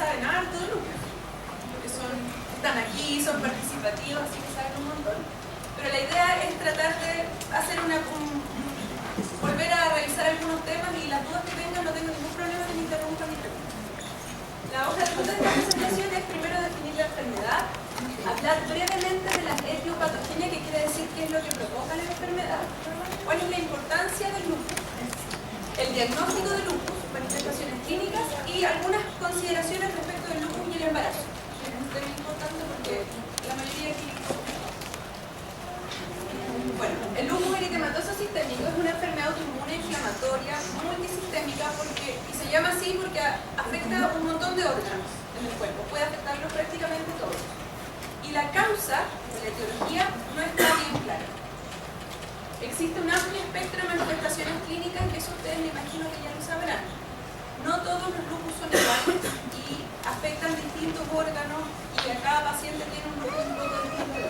saben harto de lupus, porque están aquí, son participativos, así que saben un montón. Pero la idea es tratar de hacer volver a revisar algunos temas y las dudas que tengan, no tengo ningún problema en interrumpir mi pregunta. La hoja de ruta de esta presentación es primero definir la enfermedad, hablar brevemente de la etiopatogenia, que quiere decir qué es lo que provoca la enfermedad, cuál es la importancia del lupus, el diagnóstico del lupus, manifestaciones clínicas y algunas consideraciones respecto del lupus y el embarazo. Es un tema importante porque la mayoría aquí... Bueno, el lupus eritematoso sistémico es una enfermedad autoinmune inflamatoria multisistémica y se llama así porque afecta a un montón de órganos en el cuerpo, puede afectarlos prácticamente todos. Y la causa, la etiología, no está bien clara. Existe un amplio espectro de manifestaciones clínicas que eso ustedes me imagino que ya lo sabrán. No todos los lupus son iguales y afectan distintos órganos y a cada paciente tiene un lupus un poco distinto.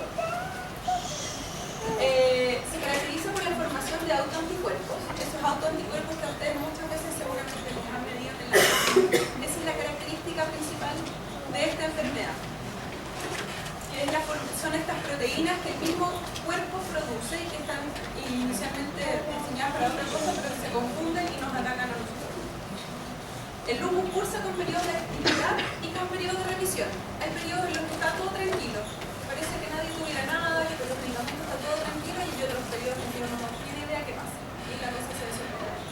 Se caracteriza por la formación de autoanticuerpos. Esos autoanticuerpos que a ustedes muchas veces seguramente los han medido en la esa es la característica principal de esta enfermedad. Son estas proteínas que el mismo cuerpo produce y que están inicialmente diseñadas para otra cosa, pero que se confunden y nos atacan a nosotros. El lupus cursa con periodos de actividad y con periodos de remisión. Hay periodos en los que está todo tranquilo, parece que nadie tuviera nada, que con los medicamentos está todo tranquilo, y hay otros periodos en que uno no tiene idea qué pasa y la cosa se desorganiza.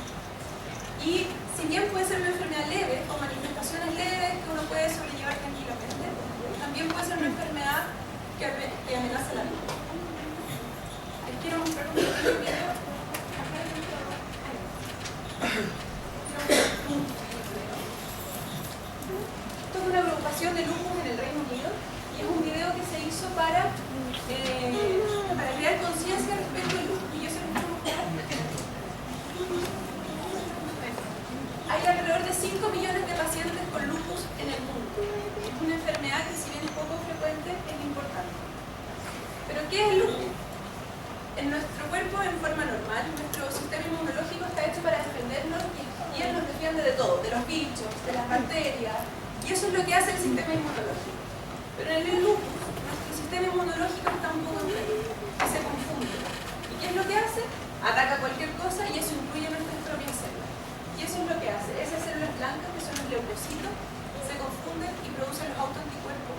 Y si bien puede ser una enfermedad leve o manifestaciones leves que uno puede sobrellevar tranquilamente, también puede ser una enfermedad que amenaza la vida. Les quiero mostrar un pequeño video. Esto es una agrupación de lupus en el Reino Unido y es un video que se hizo para crear conciencia respecto al lupus. Y yo se los quiero mostrar. Hay alrededor de 5 millones de pacientes con lupus en el mundo. Es una enfermedad que, si bien es poco frecuente, es importante. ¿Pero qué es el lupus? En nuestro cuerpo, en forma normal, nuestro sistema inmunológico está hecho para defendernos y él nos defiende de todo, de los bichos, de las bacterias, y eso es lo que hace el sistema inmunológico. Pero en el lupus, nuestro sistema inmunológico está un poco enfermo, se confunde. ¿Y qué es lo que hace? Ataca cualquier cosa y eso incluye nuestras propias células. Y eso es lo que hace. Esas células blancas, que son los leucocitos, se confunden y producen los autoanticuerpos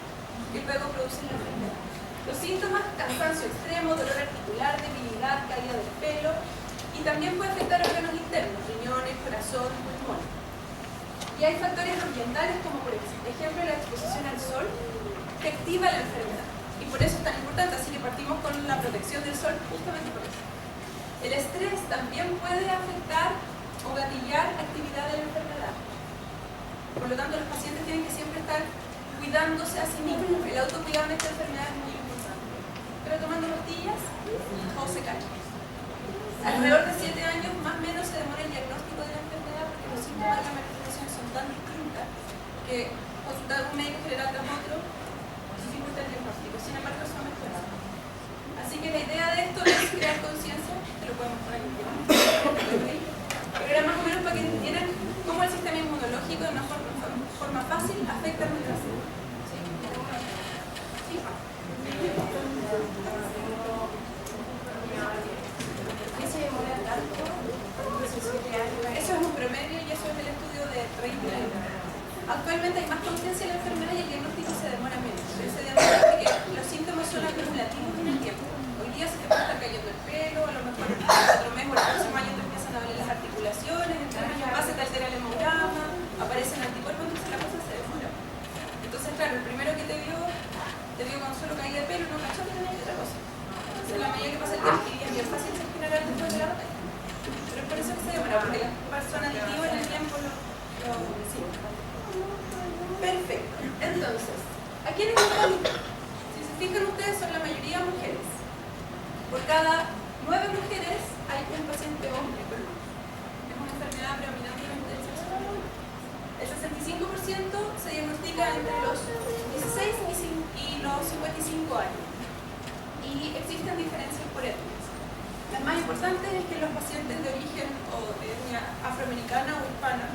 que luego producen la enfermedad. Los síntomas: cansancio extremo, dolor articular, debilidad, caída del pelo, y también puede afectar órganos internos, riñones, corazón, pulmón. Y hay factores ambientales como por ejemplo la exposición al sol, que activa la enfermedad. Y por eso es tan importante, así que partimos con la protección del sol justamente por eso. El estrés también puede afectar o gatillar actividad de la enfermedad. Por lo tanto, los pacientes tienen que siempre estar cuidándose a sí mismos. El autocuidado en esta enfermedad es muy importante. Pero tomando pastillas, todo se cae. Alrededor de 7 años más o menos se demora el diagnóstico de la enfermedad, porque los síntomas de la manifestación son tan distintas que consultar a un médico general tras otro dificulta el diagnóstico. Sin embargo, son mejoradas. Así que la idea de esto es crear conciencia, que lo podemos poner en el pero era más o menos para que entendieran cómo el sistema inmunológico de una forma fácil afecta a nuestras células. ¿Sí? Sí. Eso es un promedio y eso es el estudio de 30 años. Actualmente hay más conciencia de la enfermedad y el diagnóstico se demora menos. Se demuestra que los síntomas son acumulativos en el tiempo. Hoy día se te puede estar cayendo el pelo, a lo mejor el otro mes o el próximo año te empiezan a doler las articulaciones, en 3 años más se te altera el hemograma, aparecen anticuerpos, entonces la cosa se demora. Entonces, claro, el primero que te vio con solo caída de pelo, no cachó que tenía otra cosa. Entonces, a la medida que pasa el tiempo, es bien fácil se generar después de la batalla. Pero es por eso que se demora, porque las personas aditivo en el tiempo lo deciden. Perfecto. Entonces, ¿a quiénes están? Si se fijan ustedes, son la mayoría mujeres. Por cada 9 mujeres hay un paciente hombre con lupus. Es una enfermedad predominantemente sexual. El 65% se diagnostica entre los 16 y los 55 años. Y existen diferencias por etnias. Las más importantes es que los pacientes de origen o de etnia afroamericana o hispana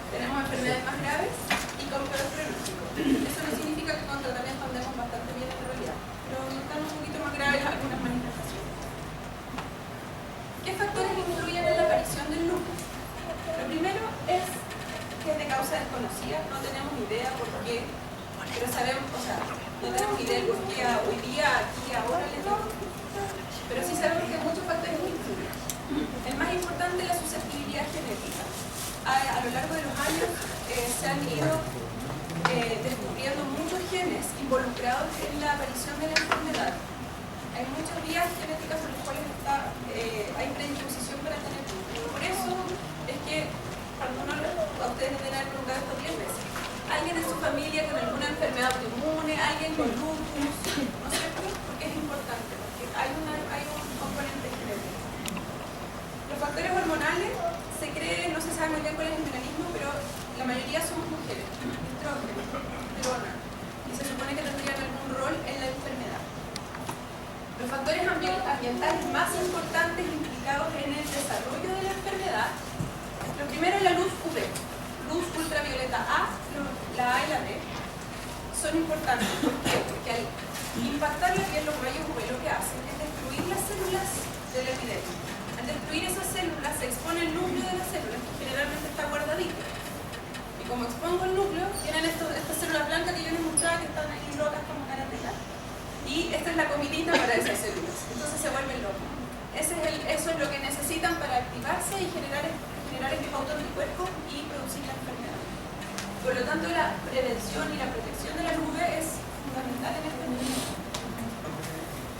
tenemos enfermedades más graves y con son peores pronósticos. Eso no significa que con tratamiento andemos bastante bien en realidad, pero están un poquito más graves algunas manifestaciones. ¿Qué factores influyen en la aparición del lupus? Lo primero es que es de causa desconocida, no tenemos idea por qué, pero sabemos, o sea, no tenemos idea por qué hoy día, aquí, ahora le tenemos, pero sí sabemos que muchos factores influyen. El más importante es la susceptibilidad genética. A lo largo de los años se han ido descubriendo muchos genes involucrados en la aparición de la enfermedad. Hay muchas vías genéticas por las cuales hay predisposición para tener lupus. Por eso es que cuando a ustedes les deben haber preguntado esto 10 veces. Alguien en su familia con alguna enfermedad autoinmune, alguien con lupus, ¿no es cierto? Porque es importante, porque hay un componente genético. Los factores hormonales se cree, no se sabe muy bien cuál es el mecanismo, pero la mayoría somos mujeres, estrógeno, testosterona, y se supone que tendrían algún rol en la enfermedad. Los factores ambientales más importantes implicados en el desarrollo de la enfermedad, lo primero es la luz UV, luz ultravioleta A, la A y la B, son importantes. ¿Por qué? Porque al impactar la piel, los rayos UV lo que hacen es destruir las células del epidermis. Al destruir esas células se expone el núcleo de las células, que generalmente está guardadito. Y como expongo el núcleo, tienen estas células blancas que yo les mostraba que están ahí locas como caras de gato. Y esta es la comidita para esas células. Entonces se vuelven locas. Eso es lo que necesitan para activarse y generar estos autoanticuerpos y producir la enfermedad. Por lo tanto, la prevención y la protección de la UV es fundamental en este momento.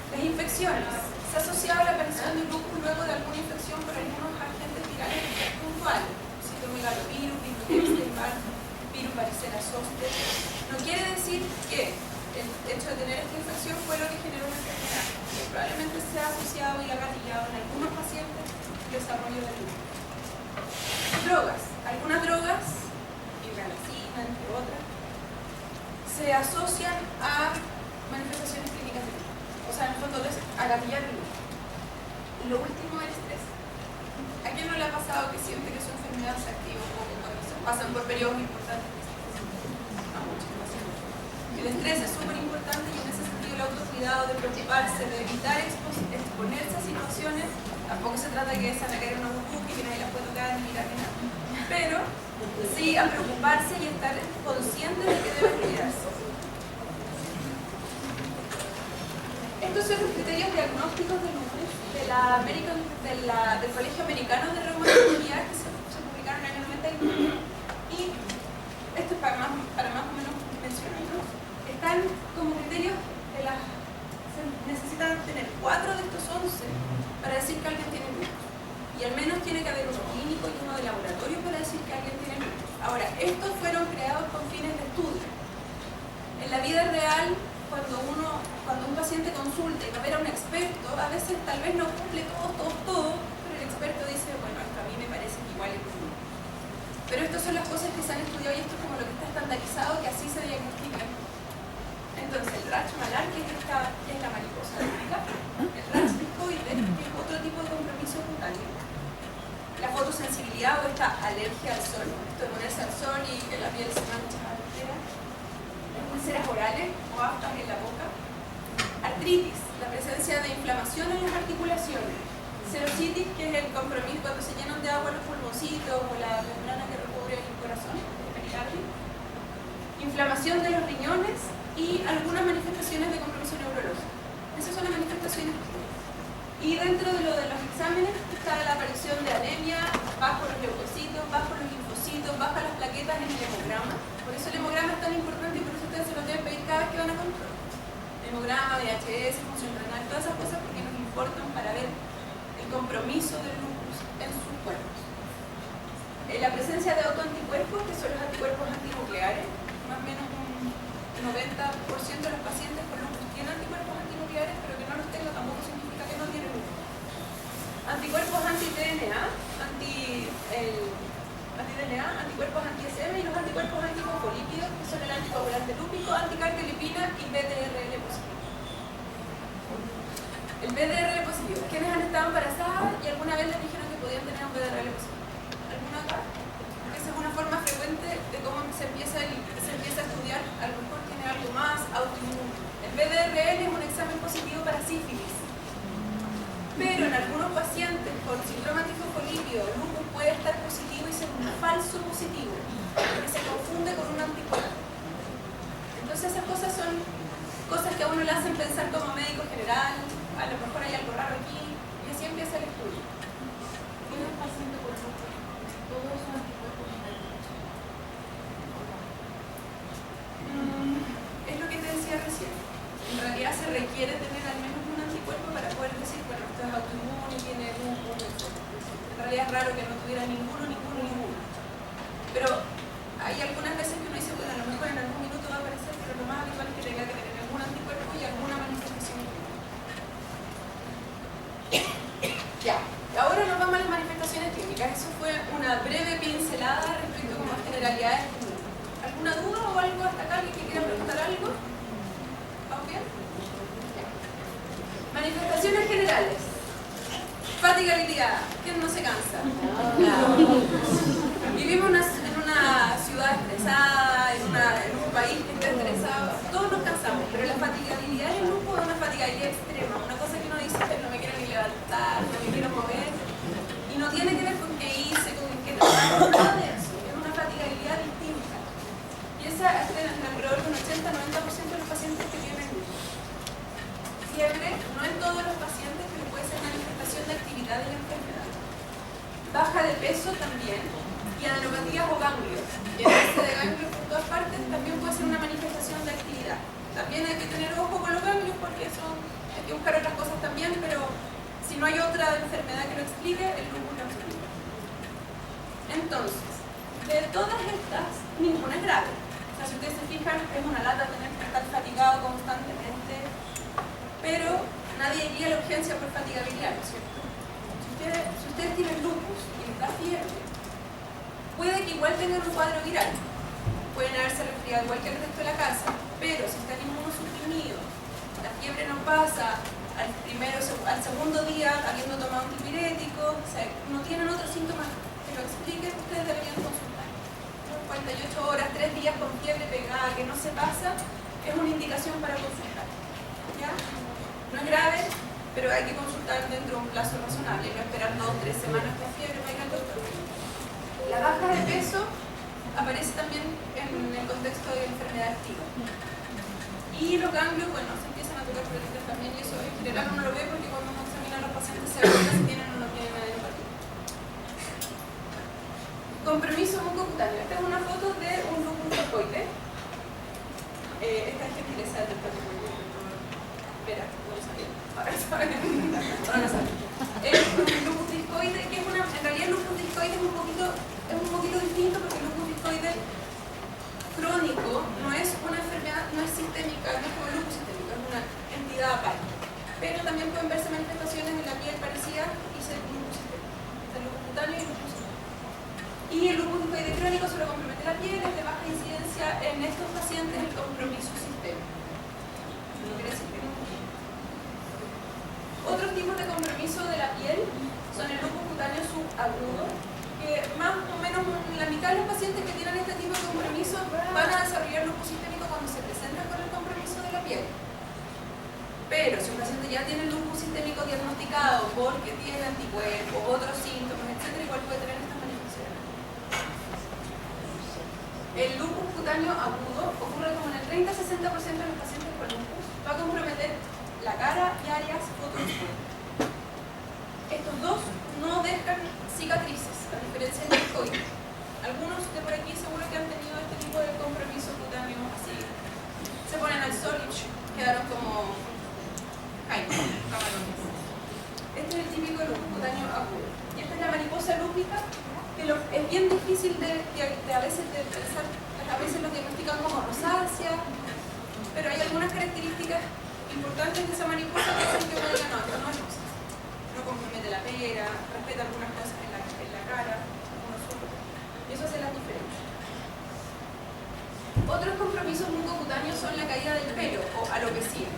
Las infecciones. Se ha asociado la aparición del lupus luego de alguna infección por algunos agentes virales puntuales, citomegalovirus, virus Epstein-Barr, virus varicela zoster. No quiere decir que el hecho de tener esta infección fue lo que generó una enfermedad, que probablemente se ha asociado y ha gatillado en algunos pacientes el desarrollo del lupus. Drogas. Algunas drogas, ivermectina, entre otras, se asocian a manifestaciones clínicas de lupus. O sea, en el fondo es a gatillar el lupus. Lo último, el estrés. ¿A quién no le ha pasado que siente que su enfermedad se activa un poco cuando se pasan por periodos importantes? A muchos pacientes. El estrés es súper importante y en ese sentido el autocuidado, de preocuparse, de evitar exponerse a situaciones. Tampoco se trata de que se van a caer una burbuja y que nadie la puede tocar ni mirar ni nada. Pero sí a preocuparse y estar consciente de que deben cuidarse. Estos son los criterios diagnósticos de lupus del Colegio Americano de Reumatología que se publicaron en el año 99. Y esto es para más o menos mencionarlo. Están como criterios se necesitan tener 4 de estos 11 para decir que alguien tiene lupus. Y al menos tiene que haber uno clínico y uno de laboratorio para decir que alguien tiene lupus. Ahora, estos fueron creados con fines de estudio. En la vida real, cuando un paciente consulta y va a ver a un experto, a veces tal vez no cumple todo, pero el experto dice, bueno, esto a mí me parece que igual es lupus. Pero estas son las cosas que se han estudiado y esto es como lo que está estandarizado, que así se diagnostica. Entonces, el rash malar, que es la mariposa típica, el rash discoide, que es otro tipo de compromiso cutáneo. La fotosensibilidad o esta alergia al sol, esto de ponerse al sol y que la piel se mancha entera. Úlceras orales o aftas en la boca. Artritis, la presencia de inflamación en las articulaciones. Serositis, que es el compromiso cuando se llenan de agua los pulmoncitos o la membrana que recubre el corazón, el pericardio. Inflamación de los riñones y algunas manifestaciones de compromiso neurológico. Esas son las manifestaciones. Y dentro de lo de los exámenes está la aparición de anemia, bajo los leucocitos, bajo los linfocitos, bajo las plaquetas en el hemograma. Por eso el hemograma es tan importante y por eso ustedes se lo deben pedir cada vez que van a control. Hemograma, VHS, función renal, todas esas cosas porque nos importan para ver el compromiso del lupus en sus cuerpos. La presencia de autoanticuerpos, que son los anticuerpos antinucleares, más o menos un 90% de los pacientes con lupus tienen anticuerpos antinucleares, pero que no los tenga tampoco significa que no tienen lupus. Anticuerpos anti-DNA, anticuerpos anti-SM y los anticuerpos antifosfolípidos, que son el anticoagulante lúpico, anticardiolipina y BDRL positivo. El BDRL positivo, quienes han estado embarazadas y alguna vez les dijeron que podían tener un BDRL positivo. ¿Alguna acá? Esa es una forma frecuente de cómo se empieza el falso positivo, que se confunde con un anticuerpo. Entonces esas cosas son cosas que a uno le hacen pensar como médico general, a lo mejor hay algo raro aquí, y así empieza el estudio. ¿Tiene un paciente con lupus? ¿Todos son anticuerpos genéticos? Es lo que te decía recién. En realidad se requiere tener al menos un anticuerpo para poder decir, bueno, esto es autoinmune y tiene lupus, etc. En realidad es raro que no tuviera ninguno. Pero hay algunas veces que uno dice, bueno, a lo mejor en algún minuto va a aparecer, pero lo más habitual es que tenga que tener algún anticuerpo y alguna manifestación. Ya, ahora nos vamos a las manifestaciones clínicas. Eso fue una breve pincelada respecto como a generalidades. ¿Alguna duda o algo hasta acá? ¿Alguien que quiera preguntar algo? ¿Vamos bien? Ya. Manifestaciones generales. Fatigabilidad. ¿Quién no se cansa? Vivimos en una ciudad estresada, en un país que está estresado. Todos nos cansamos, pero la fatigabilidad en el grupo es una fatigabilidad extrema. Una cosa que uno dice, no me quiero ni levantar, no me quiero mover. Y no tiene que ver con qué hice, con qué nada de eso. Es una fatigabilidad distinta. Y esa es alrededor de un 80-90% de los pacientes que tienen fiebre, no en todos los pacientes, pero puede ser manifestación de actividad de la enfermedad. Baja de peso también, y adenopatías o ganglios. Llenarse de ganglios por todas partes también puede ser una manifestación de actividad. También hay que tener ojo con los ganglios porque hay que buscar otras cosas también, pero si no hay otra enfermedad que lo explique, el lupus lo explica. Entonces, de todas estas, ninguna es grave. O sea, si ustedes se fijan, es una lata tener que estar fatigado constantemente, pero nadie guía la urgencia por fatigabilidad, ¿no es cierto? Si ustedes tienen lupus y les da fiebre, puede que igual tengan un cuadro viral, pueden haberse resfriado igual que el resto de la casa, pero si están inmunosuprimidos, la fiebre no pasa al segundo día habiendo tomado un antipirético, o sea, no tienen otros síntomas que lo expliquen, ustedes deberían consultar. 48 horas, 3 días con fiebre pegada que no se pasa, es una indicación para consultar. ¿Ya? No es grave, pero hay que consultar dentro de un plazo razonable, no esperar 2 o 3 semanas con fiebre para ir al doctor. La baja de peso aparece también en el contexto de enfermedad activa. Y los ganglios, bueno, se empiezan a tocar por el también, y eso en general uno lo ve porque cuando uno examina a los pacientes se ve si tienen o no tienen adenopatía. Compromiso mucocutáneo. Esta es una foto de un lupus discoide. Esta es gentileza del doctor. Espera, no lo sabía. Ahora saben. Ahora lo saben. Es un lupus discoide, que es en realidad el lupus discoide es un poquito distinto porque el lupus discoide crónico no es una enfermedad, no es sistémica, no es como el lupus sistémico, es una entidad aparte. Pero también pueden verse manifestaciones en la piel parecidas y ser lupus sistémico. El lupus cutáneo y el lupus sistémico. Y el lupus discoide crónico solo compromete la piel, es de baja incidencia en estos pacientes el compromiso sistémico. No quiere decir que no. Otros tipos de compromiso de la piel son el lupus cutáneo subagudo, que más o menos la mitad de los pacientes que tienen este tipo de compromiso van a desarrollar lupus sistémico cuando se presentan con el compromiso de la piel. Pero si un paciente ya tiene lupus sistémico diagnosticado porque tiene anticuerpos, otros síntomas, etc., igual puede tener estas manifestaciones. El lupus cutáneo agudo ocurre como en el 30-60% de los pacientes con lupus. Va a comprometer la cara y áreas fotoexpuestas. Estos dos no dejan cicatrices, a diferencia del discoide. Algunos de por aquí seguro que han tenido este tipo de compromiso cutáneo así. Se ponen al sol y quedaron como camarones. Este es el típico lupus cutáneo agudo. Y esta es la mariposa lúpica, que es bien difícil a veces de pensar, a veces lo diagnostican como rosácea, pero hay algunas características importantes de esa mariposa que hacen que uno diga, no, esto no es rosácea. No compromete la pera, respeta algunas cosas en la cara, algunos ojos, y eso hace la diferencia. Otros compromisos mucocutáneos son la caída del pelo o alopecia.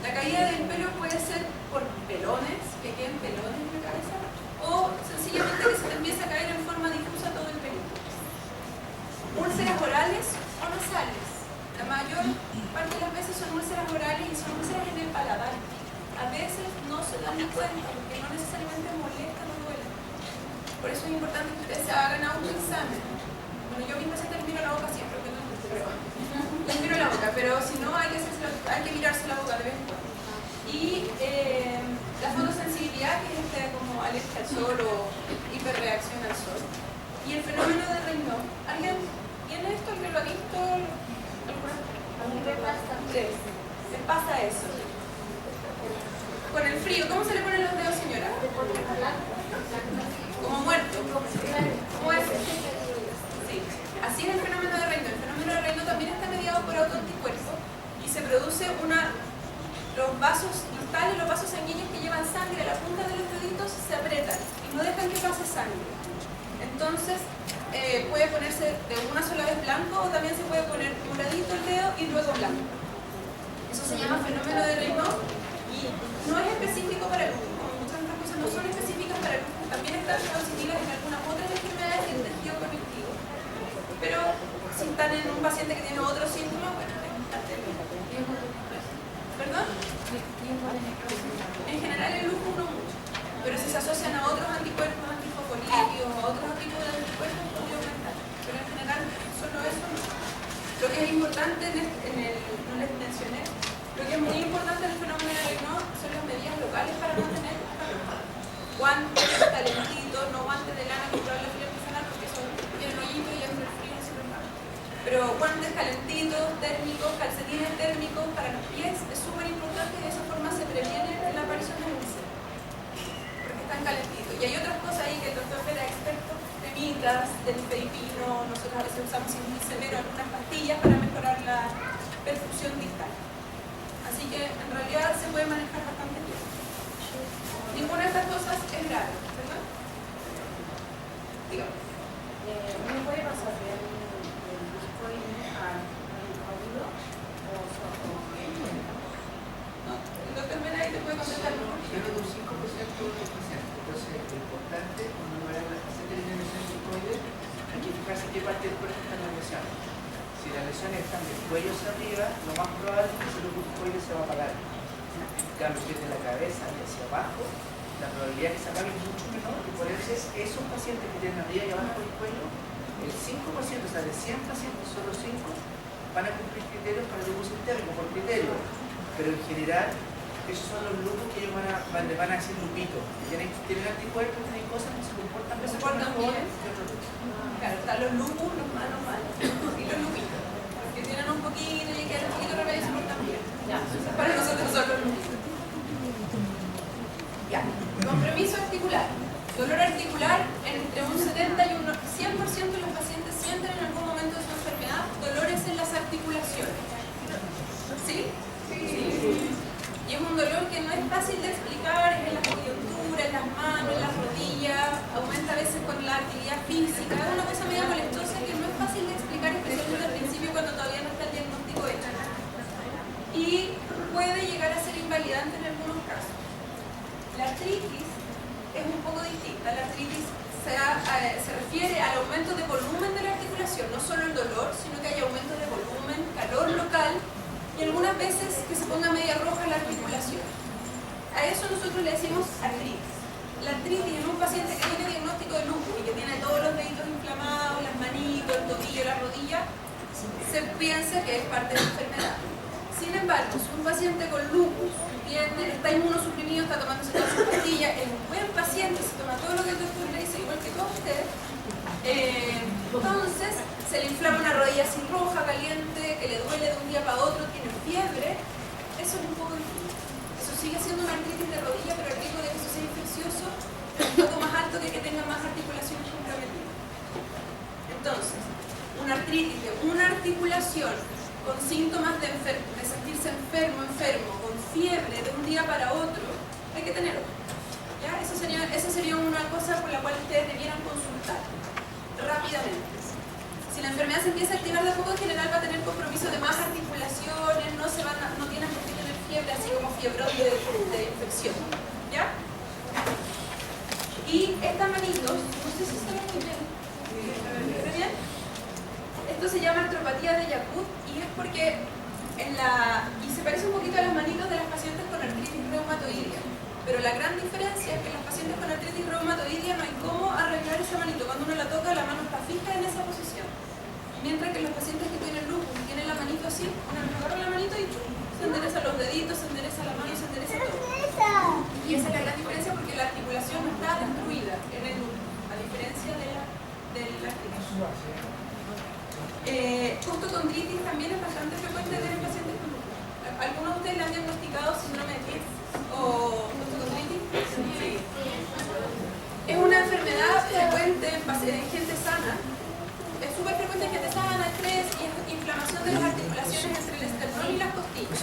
La caída del pelo puede ser por pelones, que queden pelones en la cabeza, o sencillamente que se te empiece a caer en forma difusa todo el pelo. Úlceras orales o nasales. La mayor parte de las veces son úlceras orales y son úlceras en el paladar. A veces no se dan ni cuenta porque no necesariamente molestan o duelen. Por eso es importante que ustedes se hagan autoexamen. bueno, yo misma siempre miro la boca siempre, porque no me miro la boca, pero si no hay que mirarse la boca de vez en cuando. Y la fotosensibilidad, que es como alergia al sol o hiperreacción al sol. Y el fenómeno de Raynaud. ¿Alguien tiene esto? ¿Alguien lo ha visto? A mí me pasa. Sí. ¿Qué pasa eso? Con el frío, ¿cómo se le ponen los dedos, señora? Como muerto. ¿Cómo es? Sí. Así es el fenómeno de Raynaud. El fenómeno de Raynaud también está mediado por autoanticuerpos y se produce los vasos distales, los vasos sanguíneos que llevan sangre a la punta de los deditos se apretan y no dejan que pase sangre. Entonces puede ponerse de una sola vez blanco o también se puede poner moradito el dedo y luego blanco. Eso se llama fenómeno de Raynaud y no es específico para el lupus. Muchas otras cosas no son específicas para el lupus, también están positivas en algunas otras enfermedades del tejido conectivo. Pero si están en un paciente que tiene otros síntomas, bueno, ¿perdón? En general el lupus no mucho, pero si se asocian a otros anticuerpos antifosfolípicos o a otros tipos de anticuerpos puede aumentar, pero en general solo eso no. Lo que es importante no les mencioné, lo que es muy importante en el fenómeno de Raynaud son las medidas locales para mantener el calor. Guantes calentitos, no guantes de lana que probablemente les empiezan a porque son bien hoyitos y entre el frío no se los van. Pero guantes calentitos, térmicos, calcetines térmicos para los pies es súper importante y de esa forma se previene la aparición de úlceras porque están calentitos. Y hay otras cosas ahí que el doctor Vera es experto, cremitas, del peripino, nosotros a veces usamos severo algunas pastillas para mejorar la perfusión distal. Así que en realidad se puede manejar bastante bien. Ninguna de estas cosas es grave, ¿verdad? Dígame. ¿No puede pasar del discoide al agudo? No, el doctor Vera ahí te puede contestar mejor. Yo lo doy 5% de los pacientes. Entonces, lo importante cuando uno ve a la paciente que tiene lesión discoide, hay que fijarse qué parte del cuerpo está la lesión. Si las lesiones están del cuello hacia arriba, lo más probable es que ese lupus discoide se va a apagar. En cambio, si es de la cabeza hacia abajo, la probabilidad de que se apague es mucho menor, y por eso esos pacientes que tienen arriba y abajo del cuello, el 5%, o sea, de 100 pacientes, solo 5 van a cumplir criterios para el lupus sistémico, por criterio. Pero en general, esos son los lupus que ellos le van a decir lupito. Tienen anticuerpos, tienen cosas que se comportan Que se mucho portan mejor bien. que otros lupus. Claro, están los lupus, los malos malos y los lupitos. Los que tienen un poquito y que un poquito de remedio se portan bien. Para nosotros son los lupitos. Ya, compromiso articular. Dolor articular, entre un 70 y un 100% de los pacientes sienten en algún momento de su enfermedad dolores en las articulaciones. ¿Sí? Sí. Y es un dolor que no es fácil de explicar, es en la coyuntura, en las manos, en las rodillas, aumenta a veces con la actividad física, es una cosa medio molestosa que no es fácil de explicar, especialmente al principio cuando todavía no está el diagnóstico hecho. Y puede llegar a ser invalidante en algunos casos. La artritis es un poco distinta. La artritis se refiere al aumento de volumen de la articulación, no solo el dolor, sino que hay aumento de volumen, calor local y algunas veces que se ponga media roja la articulación. A eso nosotros le decimos artritis. La artritis en un paciente que tiene diagnóstico de lupus y que tiene todos los deditos inflamados, las manitos, el tobillo, la rodilla, se piensa que es parte de la enfermedad. Sin embargo, si un paciente con lupus está inmunosuprimido, está tomándose todas sus pastillas, es un buen paciente, se toma todo lo que el doctor le dice, igual que todos ustedes, entonces se le inflama una rodilla así roja, caliente, que le duele de un día para otro, tiene fiebre, eso es un poco difícil. Eso sigue siendo una artritis de rodilla, pero el riesgo de que eso sea infeccioso es un poco más alto que tenga más articulaciones comprometidas. Entonces, una artritis de una articulación con síntomas de sentirse enfermo, con fiebre de un día para otro, hay que tenerlo. ¿Ya? Esa sería una cosa por la cual ustedes debieran consultar rápidamente. Si la enfermedad se empieza a activar de a poco, en general va a tener compromiso de más articulaciones, no tienen por qué tener fiebre, así como fiebrón de infección. ¿Ya? Y estas manitos, no sé si se ven muy bien. ¿Se ven bien? Esto se llama artropatía de Yakut y es porque y se parece un poquito a las manitos de las pacientes con artritis reumatoidea. Pero la gran diferencia es que en los pacientes con artritis reumatoidea no hay cómo arreglar esa manito. Cuando uno la toca, la mano está fija en esa posición. Mientras que los pacientes que tienen lupus y tienen la manito así, uno les agarra la manito y se endereza los deditos, se endereza la mano, se endereza todo. Y esa es la gran diferencia porque la articulación no está destruida en el lupus, a diferencia de la artritis. Costocondritis también es bastante frecuente ver en pacientes con lupus. ¿Algunos de ustedes le han diagnosticado síndrome de Tietz o costocondritis? Sí. Es una enfermedad frecuente en gente sana. Es súper frecuente en gente sana, estrés y inflamación de las articulaciones entre el esternón y las costillas.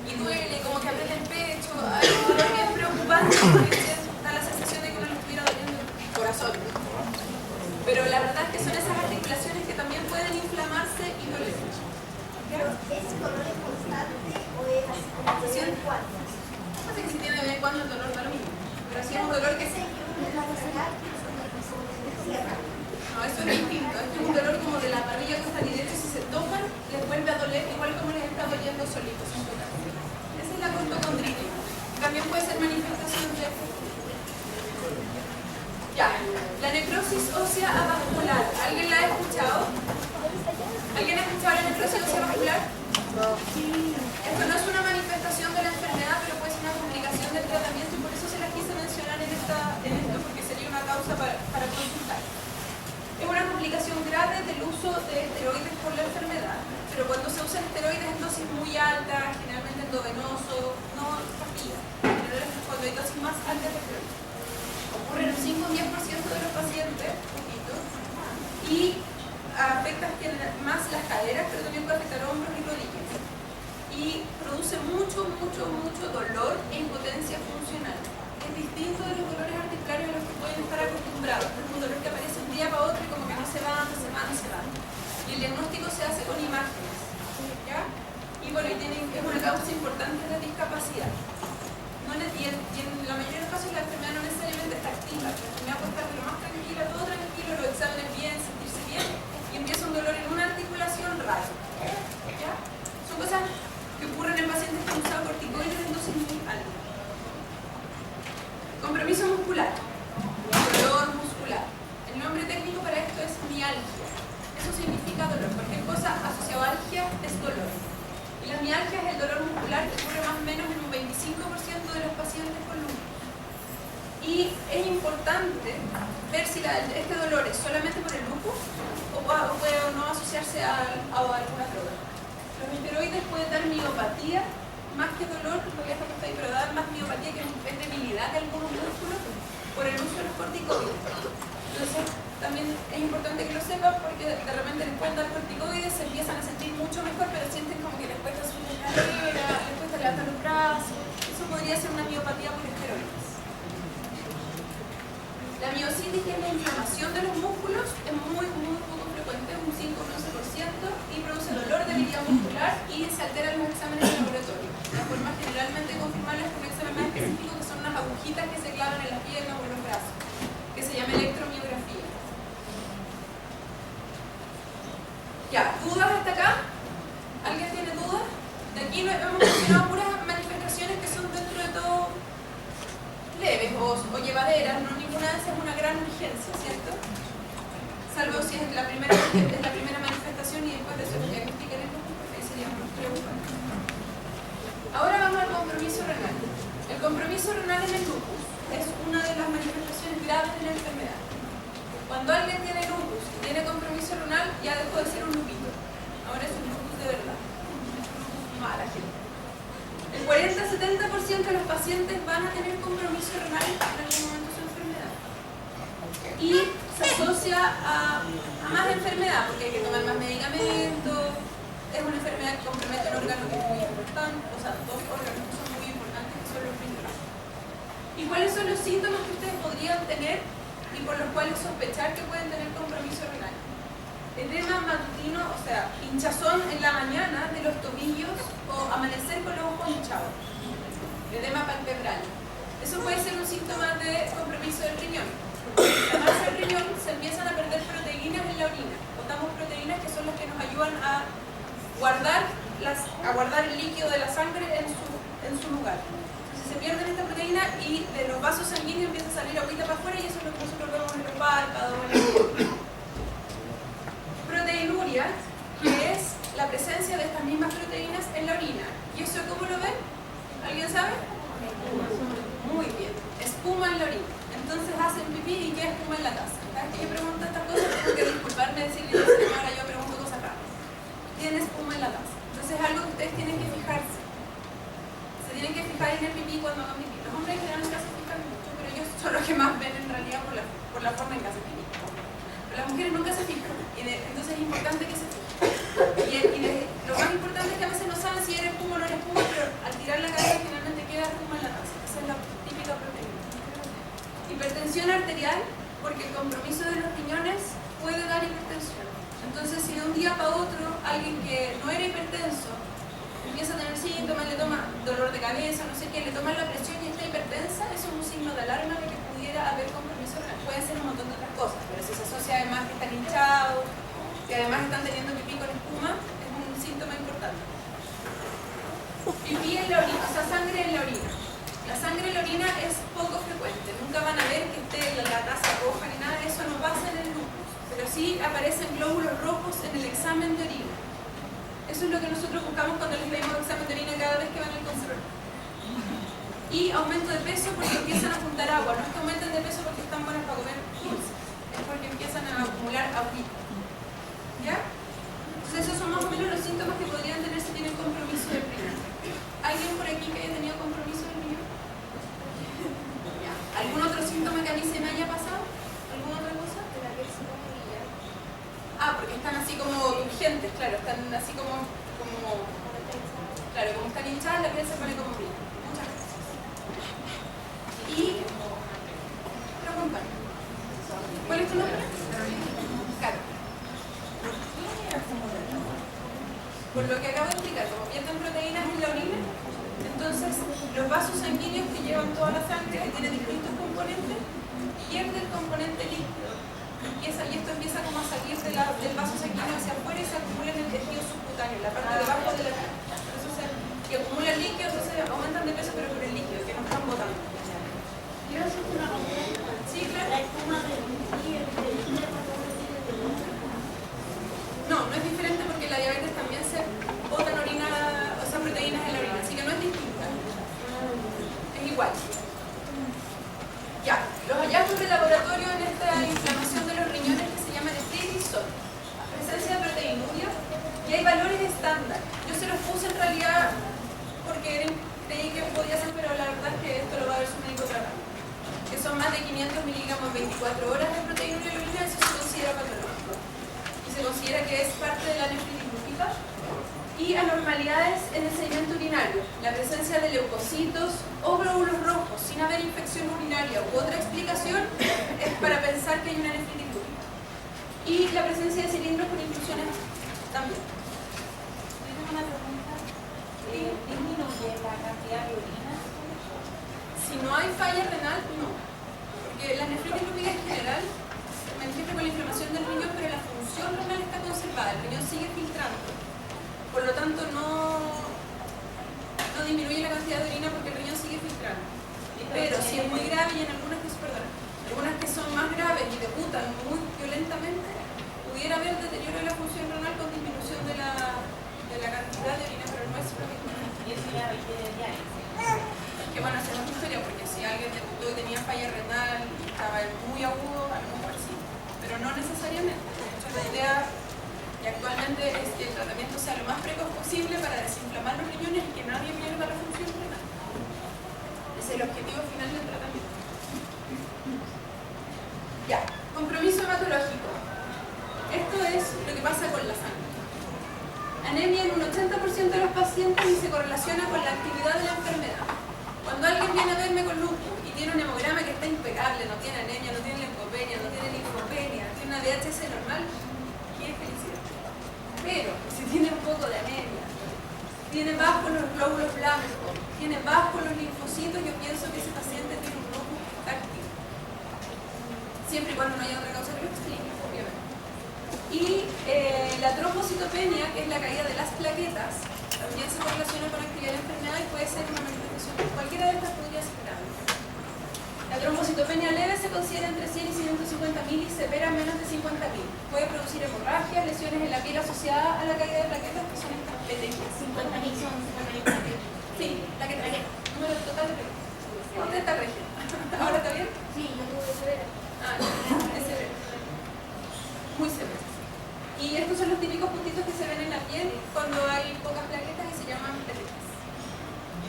Y duele, como que aprieta el pecho, algo que es preocupante porque da la sensación de que uno le estuviera doliendo el corazón. Pero la verdad es que son esas articulaciones que también pueden inflamarse y doler. ¿Es dolor constante o es así como de vez en cuando? No sé si tiene de vez en cuando el dolor da lo mismo. Pero si es un dolor que no, eso es distinto. Este es un dolor como de la barbilla costaliderecha y si se tocan les vuelve a doler igual como les está doliendo solitos sin tocar. Esa es la costocondritis. También puede ser manifestación de... Ya, la necrosis ósea avascular. ¿Alguien la ha escuchado? ¿Alguien ha escuchado la necrosis ósea avascular? Esto no es una manifestación de la enfermedad, pero puede ser una complicación del tratamiento y por eso se las quise mencionar en esto, porque sería una causa para consultar. Es una complicación grave del uso de esteroides por la enfermedad, pero cuando se usan esteroides en dosis muy altas, generalmente endovenoso, no pastillas, cuando hay dosis más altas de esteroides. Ocurre en un 5 o 10% de los pacientes, poquito, y afecta más las caderas, pero también puede afectar hombros y rodillas. Y produce mucho dolor e impotencia funcional. Es distinto de los dolores articulares a los que pueden estar acostumbrados. Es un dolor que aparece un día para otro y como que no se va. Y el diagnóstico se hace con imágenes. ¿Ya? Y bueno, es una causa importante de discapacidad. Y en la mayoría de los casos la enfermedad no necesariamente está activa. La enfermedad puede estar de lo más tranquila, todo tranquilo, los exámenes bien, sentirse bien, y empieza un dolor en una articulación raro. ¿Ya? Son cosas que ocurren en pacientes que han usado corticoides en dosis muy altas. Compromiso muscular, dolor muscular. El nombre técnico para esto es mialgia. Eso significa dolor. Cualquier cosa asociada a algia es dolor. Y la mialgia es el dolor muscular que ocurre más o menos en un 25% de los pacientes con lupus. Y es importante ver si este dolor es solamente por el lupus o puede o no asociarse a alguna droga. Los esteroides pueden dar miopatía, más que dolor, todavía está puesto ahí, pero dan más miopatía, que es debilidad de algunos músculos por el uso de los corticoides. Entonces, también es importante que lo sepan porque de repente les pueden dar corticoides, se empiezan a sentir mucho mejor, pero sienten como que les cuesta subir la escalera, les cuesta levantar los brazos. Eso podría ser una miopatía por esteroides. La miositis, que es la inflamación de los músculos, es muy poco frecuente, un 5-11%, y produce dolor, debilidad muscular y se alteran los exámenes de laboratorio. La forma generalmente de confirmarlas con un examen más específico, que son unas agujitas que se clavan en las piernas o en los brazos, que se llama electromiografía. Ya, ¿dudas hasta acá? ¿Alguien tiene dudas? De aquí hemos mencionado puras manifestaciones que son dentro de todo leves o llevaderas, no ninguna de esas es una gran urgencia, ¿cierto? Salvo si es la primera manifestación y después de eso lo diagnostican en lupus, porque ahí sería más preocupante. Ahora vamos al compromiso renal. El compromiso renal en el lupus es una de las manifestaciones graves de la enfermedad. Cuando alguien tiene lupus y tiene compromiso renal, ya dejó de ser un lupito. Ahora es un lupus de verdad. Mala gente. El 40-70% de los pacientes van a tener compromiso renal en algún momento de su enfermedad. Y se asocia a más enfermedad, porque hay que tomar más medicamentos. Es una enfermedad que compromete un órgano que es muy importante, o sea, dos órganos que son muy importantes, que son los riñones. ¿Y cuáles son los síntomas que ustedes podrían tener y por los cuales sospechar que pueden tener compromiso renal? Edema matutino, o sea, hinchazón en la mañana de los tobillos o amanecer con los ojos hinchados. Edema palpebral. Eso puede ser un síntoma de compromiso del riñón. Porque al inflamarse el riñón se empiezan a perder proteínas en la orina. Botamos proteínas que son las que nos ayudan a guardar el líquido de la sangre en su lugar. Entonces se pierden esta proteína y de los vasos sanguíneos empieza a salir agüita para afuera y eso es lo que nosotros vemos en los párpados. Proteinuria ¿ya? Que es la presencia de estas mismas proteínas en la orina. ¿Y eso cómo lo ven? ¿Alguien sabe? Muy bien, espuma en la orina. Entonces hacen pipí y queda espuma en la taza. Cada vez que yo pregunto estas cosas tengo que disculparme y decirle, señora, yo pregunto cosas raras. Tiene espuma en la taza. Entonces es algo que ustedes tienen que fijarse. Se tienen que fijar en el pipí cuando hagan pipí. Los hombres generalmente se fijan mucho, pero ellos son los que más ven en realidad por la forma en que hacen pipí. Pero las mujeres nunca se fijan. Entonces es importante que se fijen. Lo más importante es que a veces no saben si eres espuma o no eres espuma, pero al tirar la cabeza finalmente queda espuma en la taza. Esa es la típica proteína. Hipertensión arterial, porque el compromiso de los riñones puede dar hipertensión. Entonces, si de un día para otro alguien que no era hipertenso empieza a tener síntomas, le toma dolor de cabeza, no sé qué, le toman la presión y está hipertensa, eso es un signo de alarma de que pudiera haber compromiso renal. Pueden ser un montón de otras cosas, pero si se asocia además que están hinchados, que además están teniendo pipí con espuma, es un síntoma importante. Pipí en la orina, o sea, sangre en la orina. La sangre en la orina es poco frecuente, nunca van a ver que esté la taza roja ni nada, eso no pasa en el lupus, pero sí aparecen glóbulos rojos en el examen de orina. Eso es lo que nosotros buscamos cuando les pedimos examen de orina cada vez que van al conservador. Y aumento de peso porque empiezan a juntar agua, no es que aumenten de peso porque están buenas para comer dulce, es porque empiezan a acumular agüita. ¿Ya? Entonces esos son más o menos los síntomas que podrían tener si tienen compromiso del riñón. ¿Alguien por aquí que haya tenido compromiso del riñón? ¿Ya? ¿Algún otro síntoma que a mí se me haya pasado? ¿Alguna otra cosa? Ah, porque están así como urgentes, claro, están así como claro, como están hinchadas, la piel se pone como brilla. Muchas gracias. Y lo acompaño. ¿Cuál es tu nombre? Caro. Por lo que acabo de explicar, como pierden proteínas en la orina, entonces los vasos sanguíneos que llevan toda la sangre, que tienen distintos componentes, pierden el componente líquido. Y esto empieza como a salir del vaso sanguíneo hacia afuera y se acumula en el tejido subcutáneo, en la parte de abajo de la piel. Entonces, y acumulan líquido, entonces aumentan de peso, pero por el líquido, que no están botando. Quiero hacerte una pregunta. Sí, claro. La espuma del No, no es diferente porque la diabetes también se botan orina, o sea, proteínas en la orina, así que no es distinta. Es igual. Ya, los hallazgos de laboratorio en esta inflamación de los riñones que se llama nefritis son presencia de proteinuria y hay valores estándar. Yo se los puse en realidad porque creí que podía ser, pero la verdad es que esto lo va a ver su médico tratante. Que son más de 500 miligramos en 24 horas de proteinuria en la orina, eso se considera patológico. Y se considera que es parte de la nefritis lúpica. Y anormalidades en el sedimento urinario, la presencia de leucocitos o glóbulos rojos sin haber infección urinaria u otra explicación es para pensar que hay una nefritis lúpica. Y la presencia de cilindros con inclusiones también. Tengo una pregunta. ¿Disminuye la cantidad de orina? Si no hay falla renal, no. Porque la nefritis lúpica en general se manifiesta con la inflamación del riñón, pero la función renal está conservada, el riñón sigue filtrando. Por lo tanto, no disminuye la cantidad de orina porque el riñón sigue filtrando. Pero si es muy grave y en algunas que son más graves y debutan muy violentamente, pudiera haber deterioro de la función renal con disminución de la cantidad de orina, pero no es lo mismo. Y eso ya requiere diario. Es que bueno, hacemos historia porque si alguien debutó y tenía falla renal y estaba muy agudo, a lo mejor sí, pero no necesariamente. De hecho, la idea y actualmente es que el tratamiento sea lo más precoz posible para desinflamar los riñones y que nadie pierda la función renal. Es el objetivo final del tratamiento. Ya, compromiso hematológico. Esto es lo que pasa con la sangre. Anemia en un 80% de los pacientes y se correlaciona con la actividad de la enfermedad. Cuando alguien viene a verme con lupus y tiene un hemograma que está impecable, no tiene anemia, no tiene leucopenia, no tiene linfopenia, tiene una VHS normal, qué felicidad. Pero si tiene un poco de anemia, tiene bajos los glóbulos blancos, tiene bajos los linfocitos, yo pienso que ese paciente tiene un lupus táctico. Siempre y cuando no haya otra causa que lo explique, obviamente. Y la trombocitopenia, que es la caída de las plaquetas, también se correlaciona con la actividad de la enfermedad y puede ser una manifestación. Cualquiera de estas podría ser grave. La trombocitopenia leve se considera entre 100 y 150 mil y severa menos de 50 mil. Puede producir hemorragias, lesiones en la piel asociadas asociada a la caída de plaquetas, que son estas petequias. 50.000 son 50.000. Sí, la que traje. Número total de plaquetas. ¿Dónde está Regia? ¿Ahora está bien? Sí, yo tuve severa. Ah, es severo. Muy severo. Y estos son los típicos puntitos que se ven en la piel cuando hay pocas plaquetas y se llaman petequias.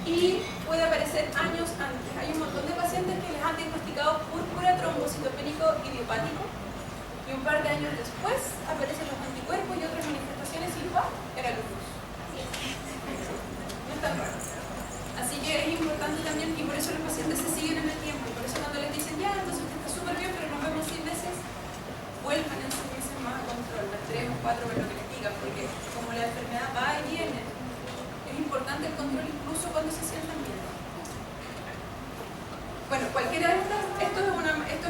Y puede aparecer años antes. Hay un montón de pacientes que les han diagnosticado púrpura trombocitopénico idiopático y un par de años después aparecen los anticuerpos y otras manifestaciones y ¡pam! Era lupus. No es tan raro. Así que es importante también, y por eso los pacientes se siguen en el tiempo. Por eso cuando les dicen, ya, entonces usted está súper bien, pero nos vemos 6 meses, vuelvan en 6 meses más a control, las 3 o 4 por lo que les digan, porque como la enfermedad va y viene, es importante el control incluso cuando se sientan bien. Bueno, cualquiera de estas, esto es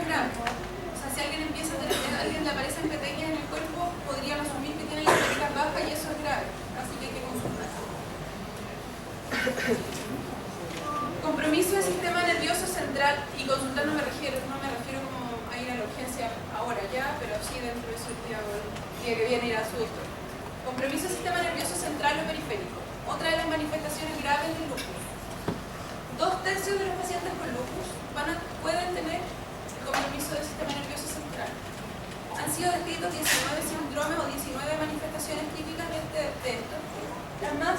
grave. O sea, si alguien empieza a tener, alguien le aparecen petequias en el cuerpo, podrían asumir que tiene las plaquetas bajas y eso es grave. Así que hay que consultar. Compromiso del sistema nervioso central, y consultar no me refiero como a ir a la urgencia ahora ya, pero sí dentro de su día que viene ir a su doctor. Compromiso del sistema nervioso central o periférico. Otra de las manifestaciones graves del lupus. 2/3 de los pacientes con lupus pueden tener el compromiso del sistema nervioso central. Han sido descritos 19 síndromes o 19 manifestaciones típicas de esto. Las más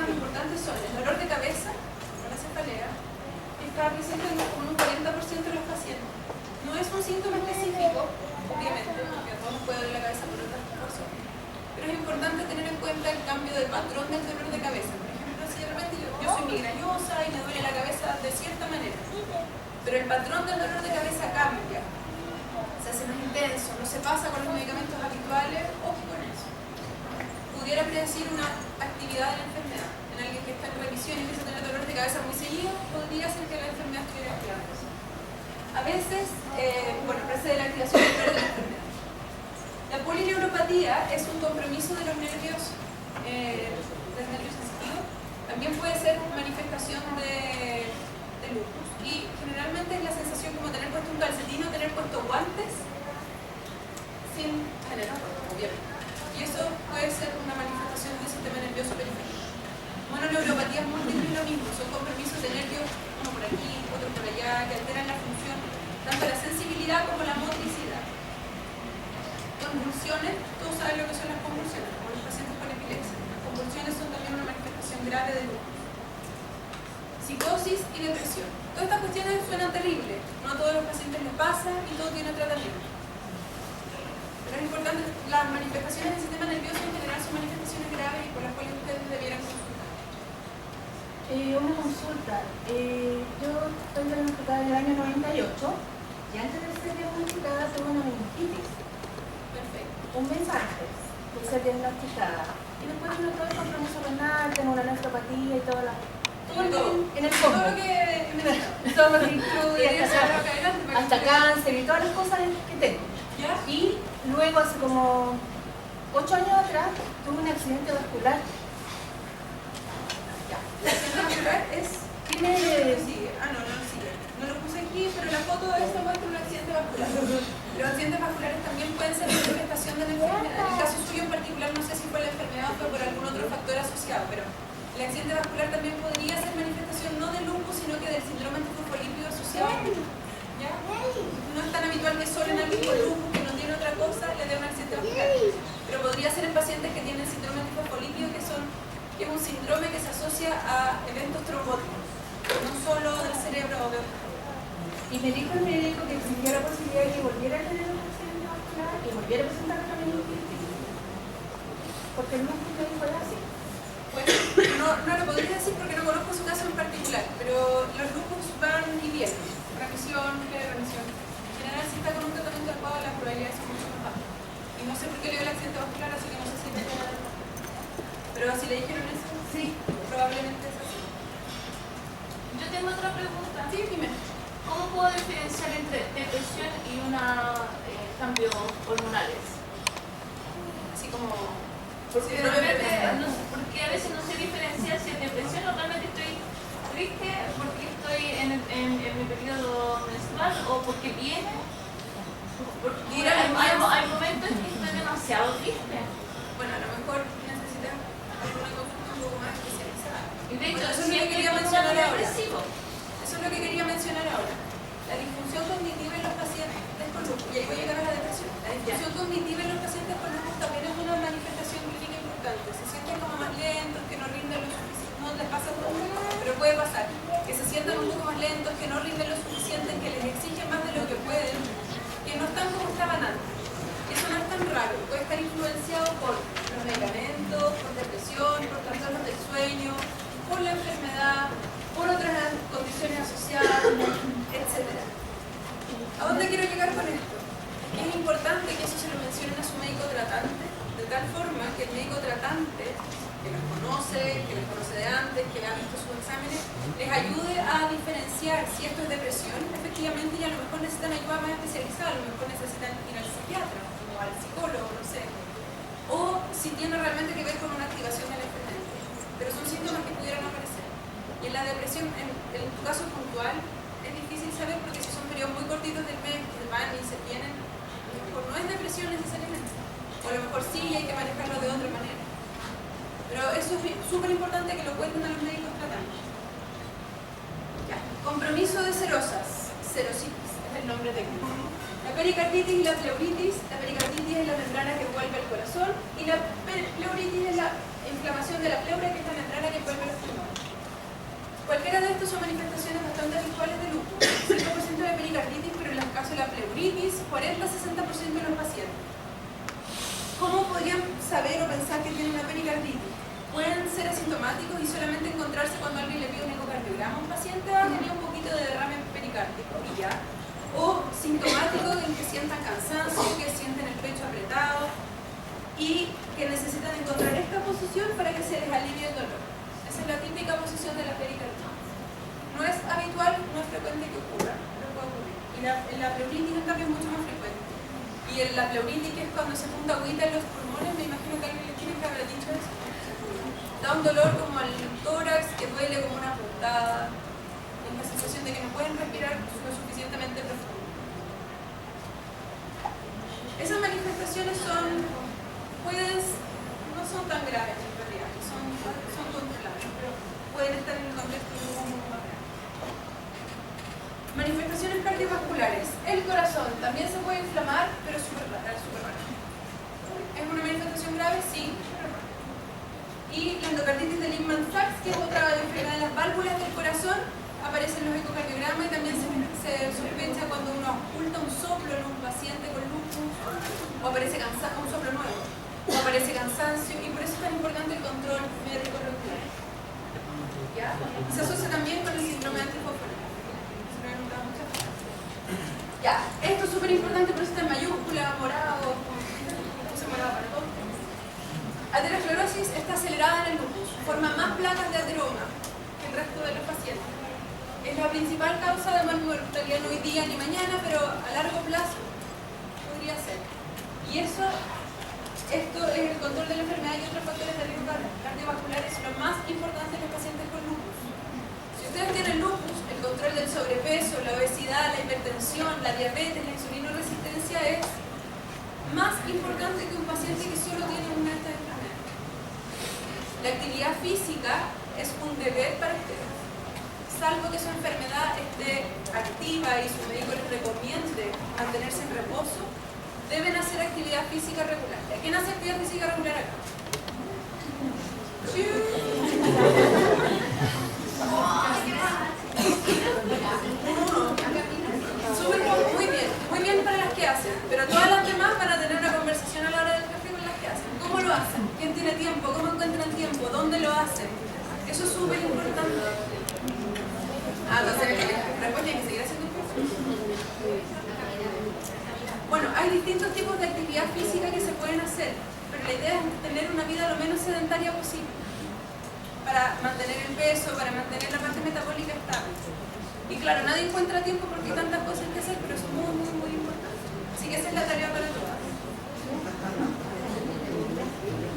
importantes son el dolor de cabeza, la cefalea, que está presente en un 40% de los pacientes. No es un síntoma específico, obviamente, porque a todos nos puede doler la cabeza por otras razones. Pero es importante tener en cuenta el cambio del patrón del dolor de cabeza. Por ejemplo, si de repente yo soy migrañosa y me duele la cabeza de cierta manera, pero el patrón del dolor de cabeza cambia, se hace más intenso, no se pasa con los medicamentos habituales, ojo con eso. Pudiera predecir una actividad de la enfermedad. En alguien que está en revisión y empieza a tener dolor de cabeza muy seguido, podría ser que la enfermedad estuviera activando. A veces, precede la activación del dolor de la enfermedad. La polineuropatía es un compromiso de los nervios, del nervio sensitivo. También puede ser manifestación de lupus. Y generalmente es la sensación como tener puesto un calcetín o tener puesto guantes sin generar obviamente. Y eso puede ser una manifestación del sistema nervioso periférico. Mononeuropatías múltiples lo mismo, son compromisos de nervios, uno por aquí, otro por allá, que alteran la función, tanto la sensibilidad como la motricidad. Convulsiones, todos saben lo que son las convulsiones, como los pacientes con epilepsia. Las convulsiones son también una manifestación grave de lupus. Psicosis y depresión. Todas estas cuestiones suenan terribles, no a todos los pacientes les pasa y todo tiene tratamiento. Pero es importante, las manifestaciones del sistema nervioso en general son manifestaciones graves y por las cuales ustedes debieran consultar. Una consulta. Yo estoy diagnosticada en el año 98 y antes de ser diagnosticada tuve una meningitis. Perfecto. Un mes antes de ser diagnosticada. Y después no tuve compromiso renal, tengo una nefropatía y todas las... En el Todo combo. lo que me Todo lo que incluye adelante, hasta cáncer y todas las cosas que tengo. ¿Ya? Y luego, hace como 8 años atrás, tuve un accidente vascular. La accidente vascular es... Tiene... sigue. Ah, no lo sigue. No lo puse aquí, pero la foto de esta muestra un accidente vascular. Los accidentes vasculares también pueden ser manifestación de la enfermedad. En el caso suyo en particular, no sé si fue la enfermedad o fue por algún otro factor asociado, pero el accidente vascular también podría ser manifestación no del lupus, sino que del síndrome antifosfolípido asociado al lupus. ¿Ya? No es tan habitual que solo en alguien con lupus que no tiene otra cosa le dé un accidente vascular. Pero podría ser en pacientes que tienen síndrome antifosfolípido, que es un síndrome que se asocia a eventos trombóticos, no solo del cerebro o de otros. Y me dijo el médico que existía la posibilidad de que volviera a tener un accidente vascular, que volviera a presentar otra meningitis. Porque el lupus me dijo así. Pues no lo podría decir porque no conozco su caso en particular, pero los lupus van y vienen, remisión, remisión. En general, si está con un tratamiento adecuado, las probabilidades son mucho más bajas. Y no sé por qué le dio el accidente vascular, así que no sé si me queda. Pero si le dijeron eso, sí, probablemente es así. Yo tengo otra pregunta. Sí, dime. ¿Cómo puedo diferenciar entre depresión y cambios hormonales? Así como... Porque, de repente, porque a veces no sé diferenciar si es depresión o realmente estoy triste porque estoy en mi periodo menstrual o porque viene. Porque hay momentos en que estoy demasiado demasiado triste. Bueno, a lo mejor necesitas alguna consulta un poco más especializada. Y de hecho, Bueno, eso es lo que quería mencionar ahora. Eso es lo que quería mencionar ahora. La disfunción cognitiva en los pacientes con lupus, y ahí voy a llegar a la depresión. La disfunción cognitiva en los pacientes con lupus también es una manifestación clínica importante. Se sienten como más lentos, que no rinden lo suficiente, no les pasa todo, pero puede pasar. Que se sientan un poco más lentos, que no rinden lo suficiente, que les exigen más de lo que pueden, que no están como estaban antes. Eso no es tan raro, puede estar influenciado por los medicamentos, por depresión, por trastornos del sueño, por la enfermedad, por otras condiciones asociadas, etc. ¿A dónde quiero llegar con esto? Es importante que eso se lo mencionen a su médico tratante, de tal forma que el médico tratante, que los conoce de antes, que ha visto sus exámenes, les ayude a diferenciar si esto es depresión, efectivamente, y a lo mejor necesitan ayuda más especializada, a lo mejor necesitan ir al psiquiatra o al psicólogo, no sé, o si tiene realmente que ver con una activación del expediente, pero son síntomas que pudieran aparecer. Y en la depresión, en tu caso puntual, es difícil saber porque si son periodos muy cortitos del mes, que van y se vienen, a lo mejor no es depresión necesariamente, o a lo mejor sí y hay que manejarlo de otra manera. Pero eso es súper importante que lo cuenten a los médicos tratantes. Ya. Compromiso de serosas, serositis es el nombre técnico. La pericarditis y la pleuritis. La pericarditis es la membrana que envuelve el corazón y la pleuritis es la inflamación de la pleura, que es la membrana que envuelve los pulmones. Cualquiera de estos son manifestaciones bastante habituales de lupus. 5% de pericarditis, pero en el caso de la pleuritis, 40-60% de los pacientes. ¿Cómo podrían saber o pensar que tienen una pericarditis? Pueden ser asintomáticos y solamente encontrarse cuando alguien le pide un ecocardiograma a un paciente ha tenido un poquito de derrame pericárdico y ya. O sintomáticos en que sientan cansancio, que sienten el pecho apretado y que necesitan encontrar esta posición para que se les alivie el dolor. Esa es la típica posición de la pericarditis. No es habitual, no es frecuente que ocurra, pero puede ocurrir. Y la pleuritis, en cambio, es mucho más frecuente. Y la pleuritis, que es cuando se junta agüita en los pulmones, me imagino que alguien le tiene que haber dicho eso. Da un dolor como al tórax, que duele como una puntada. Es la sensación de que no pueden respirar lo suficientemente profundo. Esas manifestaciones no son tan graves en realidad, son controlables, pero pueden estar en el contexto de un poco más grave. Manifestaciones cardiovasculares. El corazón también se puede inflamar, pero es súper raro. ¿Es una manifestación grave? Sí, pero rara. Y la endocarditis de Lehmann-Sachs, que es otra enfermedad de las válvulas del corazón, aparece en los ecocardiogramas y también se sospecha cuando uno oculta un soplo en un paciente con lupus, o aparece un soplo nuevo, o aparece cansancio, y por eso es tan importante el control médico regular. ¿Ya? Se asocia también con el síndrome antifosfolípico. Ya, esto es súper importante, por eso está en mayúscula, morado, puse morado para todo. Aterosclerosis está acelerada en el lupus, forma más placas de ateroma que el resto de los pacientes. Es la principal causa de mortalidad, no hoy día ni mañana, pero a largo plazo podría ser. Y esto es el control de la enfermedad y otros factores de riesgo cardiovascular es lo más importante en los pacientes con lupus. Si ustedes tienen lupus, el control del sobrepeso, la obesidad, la hipertensión, la diabetes, la insulinoresistencia es más importante que un paciente que solo tiene una de estas enfermedades. La actividad física es un deber para ustedes. Salvo que su enfermedad esté activa y su médico les recomiende mantenerse en reposo, deben hacer actividad física regular. ¿Quién hace actividad física regular acá? Sí. Muy bien para las que hacen, pero todas las demás van a tener una conversación a la hora del café con las que hacen. ¿Cómo lo hacen? ¿Quién tiene tiempo? ¿Cómo encuentran tiempo? ¿Dónde lo hacen? Eso es súper importante. Entonces, después tienen que seguir haciendo cosas. Bueno, hay distintos tipos de actividad física que se pueden hacer, pero la idea es tener una vida lo menos sedentaria posible para mantener el peso, para mantener la parte metabólica estable. Y claro, nadie encuentra tiempo porque hay tantas cosas que hacer, pero eso es muy, muy, muy importante. Así que esa es la tarea para todas.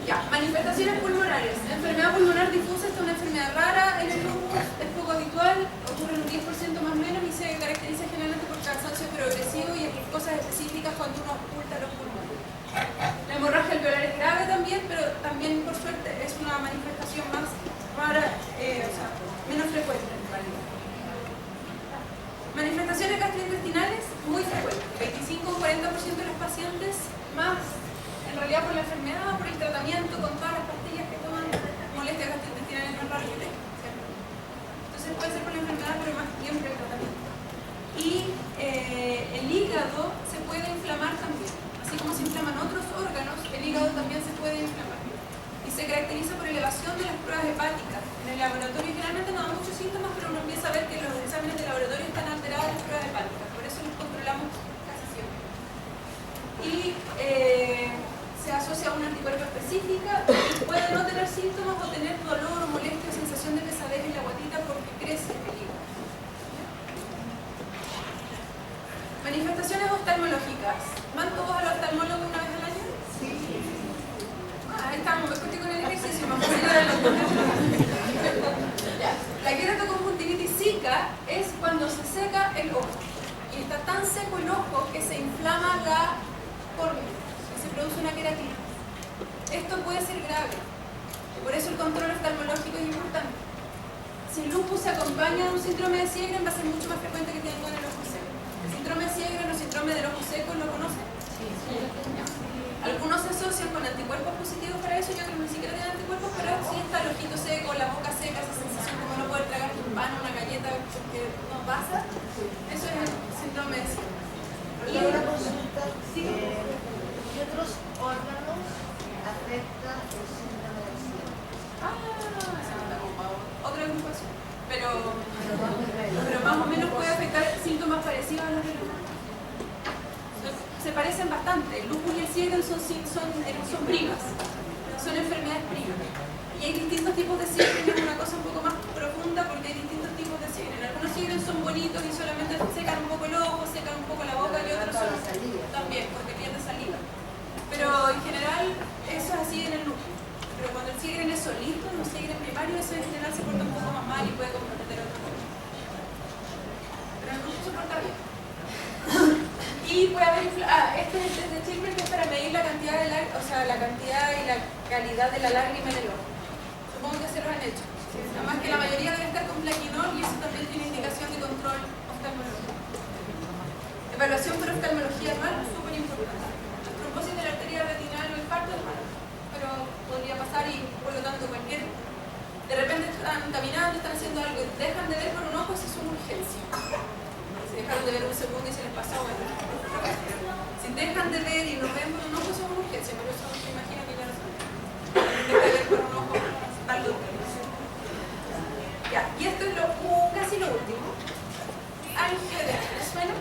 Ya, manifestaciones pulmonares. La enfermedad pulmonar difusa es una enfermedad rara en el lupus, es poco habitual, ocurre en un 10% más o menos y se caracteriza generalmente por cansancio progresivo y cosas específicas cuando uno oculta los pulmones. La La hemorragia alveolar es grave también, pero también por suerte es una manifestación más rara, o sea, menos frecuente en realidad. Manifestaciones gastrointestinales muy frecuentes, 25-40% de los pacientes, más en realidad por la enfermedad, por el tratamiento, con todas las pastillas que toman, molestias gastrointestinales más raras que tengan, ¿cierto? Entonces puede ser por la enfermedad, pero más bien por el tratamiento. Y el hígado se puede inflamar también. Así como se inflaman otros órganos, el hígado también se puede inflamar. Y se caracteriza por elevación de las pruebas hepáticas. En el laboratorio generalmente no da muchos síntomas, pero uno empieza a ver que los exámenes de laboratorio están alteradas las pruebas hepáticas. Por eso los controlamos casi siempre. Y se asocia a una anticuerpo específica y puede no tener síntomas o tener dolor o molestia o sensación de pesadez en la guatita porque crece el hígado. Manifestaciones oftalmológicas. ¿Van todos al oftalmólogo una vez al año? Sí. Ahí estamos, me escuché con el ejercicio, me puse a la queratoconjuntivitis zika es cuando se seca el ojo y está tan seco el ojo que se inflama la córnea y se produce una queratina. Esto puede ser grave y por eso el control oftalmológico es importante. Si el lupus se acompaña de un síndrome de Sjögren va a ser mucho más frecuente que tengan el ojo seco. El síndrome de Sjögren o síndrome del ojo seco, ¿lo conocen? Sí. Algunos se asocian con anticuerpos positivos para eso y otros ni siquiera tienen anticuerpos, pero sí está el ojito seco, la boca seca, esa sensación como no poder tragar un pan o una galleta porque no pasa. Eso es el síndrome de Sjögren. Y una consulta, ¿qué otros órganos afecta el síndrome de Sjögren? Otra agrupación. Pero más o menos puede afectar síntomas parecidos a los de los demás. Se parecen bastante. El lupus y el Sjögren son primas, son enfermedades primas. Y hay distintos tipos de Sjögren, es una cosa un poco más profunda porque hay distintos tipos de Sjögren. Algunos Sjögren son bonitos y solamente secan un poco el ojo, secan un poco la boca y otros son también porque pierde saliva. Pero en general eso es así en el lupus. Pero cuando el Sjögren es solito, un Sjögren primario, eso en general se porta un poco más mal y puede comprometer a otro cuerpo. Pero el lupus se porta bien. Y puede haber este es el test de Chilbert, que es para medir la cantidad de la cantidad y la calidad de la lágrima en el ojo. Supongo que se lo han hecho. Nada más que la mayoría debe estar con plaquinol y eso también tiene indicación de control oftalmológico. Evaluación por oftalmología anual, súper importante. La trombosis de la arteria retinal o infarto es malo, pero podría pasar y por lo tanto cualquier... De repente están caminando, están haciendo algo y dejan de ver por un ojo, eso es una urgencia. Si dejaron de ver un segundo y se les pasó, bueno. Si dejan de ver y no ven por un ojo, eso es una urgencia, pero eso me imagino que ya lo saben. Dejan de ver por un ojo, tal vez. Ya, y esto es casi lo último. Angioedema, ¿les suena?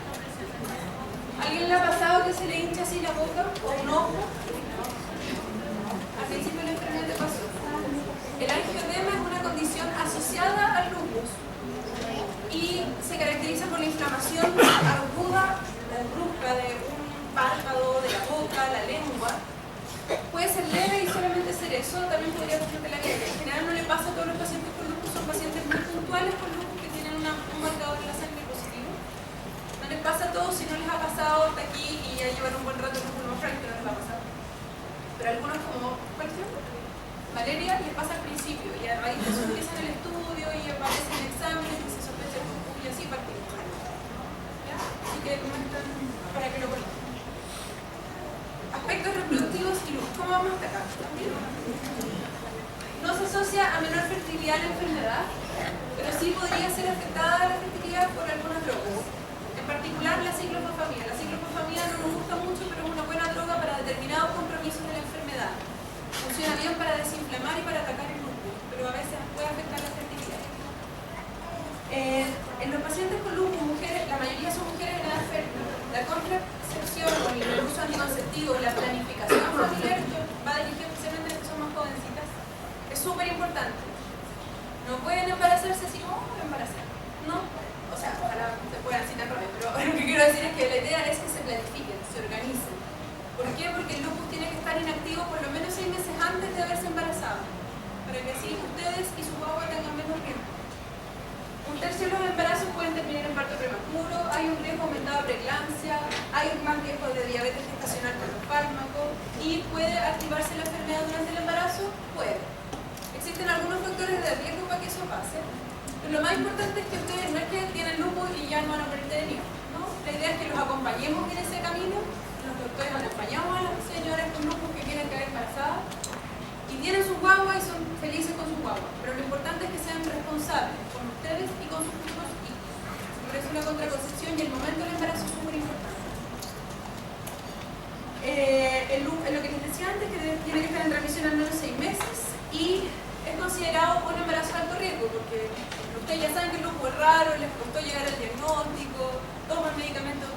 ¿Alguien le ha pasado que se le hincha así la boca o un ojo? Al principio de la enfermedad te pasó. El angioedema es una condición asociada al lupus y se caracteriza por la inflamación aguda o brusca de un párpado, de la boca, la lengua. Puede ser leve y solamente ser eso, también podría ser la leve. En general no le pasa a todos los pacientes con lupus, son pacientes muy puntuales con lupus que tienen un marcador en la sangre positivo. No les pasa a todos, si no les ha pasado hasta aquí y ya llevan un buen rato con un que no les va a pasar. Pero algunos como, ¿cuál es? Malaria les pasa al principio y a raíz de eso empiezan el estudio y aparecen exámenes y se sospecha el lupus y así partimos. ¿Ya? Así que muestran para que lo conozcan. Aspectos reproductivos y luz. ¿Cómo vamos hasta acá? No se asocia a menor fertilidad la enfermedad, pero sí podría ser afectada la fertilidad por algunas drogas. En particular la ciclofosfamida. La ciclofosfamida no nos gusta mucho, pero es una buena droga para determinados compromisos de la enfermedad. Funciona bien para desinflamar y para atacar el lupus, pero a veces puede afectar la fertilidad. En los pacientes con lupus, mujeres, la mayoría son mujeres en edad fértil. La contracepción o el uso anticonceptivo, la planificación familiar, esto va dirigido especialmente a las que son más jovencitas, es súper importante. No pueden embarazarse así como embarazar, ¿no? O sea, ojalá se puedan citar rápido, pero lo que quiero decir es que la idea es que se planifiquen, se organicen. ¿Por qué? Porque el lupus tiene que estar inactivo por lo menos 6 meses antes de haberse embarazado, para que así ustedes y su guagua tengan menos riesgo. Un tercio de los embarazos pueden terminar en parto prematuro, hay un riesgo aumentado de preeclampsia, hay más riesgo de diabetes gestacional con los fármacos y puede activarse la enfermedad durante el embarazo, puede. Existen algunos factores de riesgo para que eso pase, pero lo más importante es que ustedes no es que tienen lupus y ya no van a morir de niños, ¿no? La idea es que los acompañemos en ese camino, los doctores acompañamos a las señoras con lupus que quieren quedar embarazadas y tienen sus guaguas y son felices con sus guaguas, pero lo importante es que sean responsables con ustedes y con sus futuros hijos. Por eso la contraconcepción y el momento del embarazo es súper importante. Lo que les decía antes, que tiene que estar en remisión al menos 6 meses y es considerado un embarazo de alto riesgo porque ustedes ya saben que el lupus es raro, les costó llegar al diagnóstico, toman medicamentos